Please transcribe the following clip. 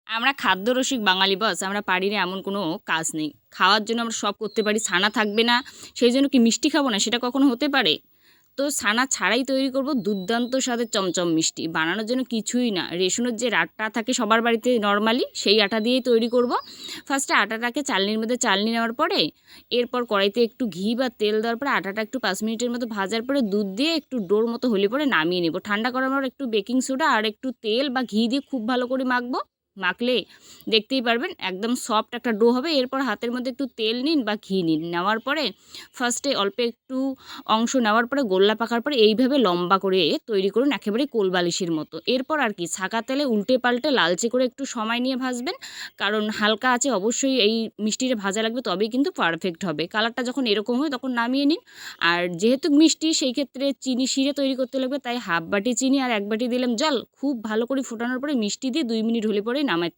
আমরা খাদ্যরসিক বাঙালি বস, আমরা পারি না এমন কোনো কাজ নেই। খাওয়ার জন্য আমরা সব করতে পারি, ছানা থাকবে না সেই জন্য কি মিষ্টি খাবো না, সেটা কখনো হতে পারে? তো ছানা ছাড়াই তৈরি করব দুর্দান্ত স্বাদের চমচম মিষ্টি। বানানোর জন্য কিছুই না, রেশনের যে আটা থাকে সবার বাড়িতে নর্মালি, সেই আটা দিয়েই তৈরি করব। ফার্স্টে আটাটাকে চালনির মধ্যে চালনি নেওয়ার পরে এরপর কড়াইতে একটু ঘি বা তেল দেওয়ার পরে আটাটা একটু 5 মিনিটের মতো ভাজার পরে দুধ দিয়ে একটু ডোর মতো হলে পরে নামিয়ে নেব। ঠান্ডা করার পর একটু বেকিং সোডা আর একটু তেল বা ঘি দিয়ে খুব ভালো করে মাখবো। মাখলে দেখতেই পারবেন একদম সফট একটা ডো হবে। এরপর হাতের মধ্যে একটু তেল নিন বা ঘি নিন, নেওয়ার পরে ফার্স্টে অল্প একটু অংশ নেওয়ার পরে গোল্লা পাকার পরে এইভাবে লম্বা করে তৈরি করুন, একেবারে কোলবালিশের মতো। এরপর আর কি ছাকা তেলে উল্টে পাল্টে লালচে করে একটু সময় নিয়ে ভাজবেন, কারণ হালকা আছে অবশ্যই এই মিষ্টিটা ভাজা লাগবে, তবেই কিন্তু পারফেক্ট হবে। কালারটা যখন এরকম হয় তখন নামিয়ে নিন। আর যেহেতু মিষ্টি সেই ক্ষেত্রে চিনি শিরে তৈরি করতে লাগবে, তাই হাফ বাটি চিনি আর 1 বাটি দিলাম জল। খুব ভালো করে ফোটানোর পরে মিষ্টি দিয়ে 2 মিনিট হলে পরে নামাতে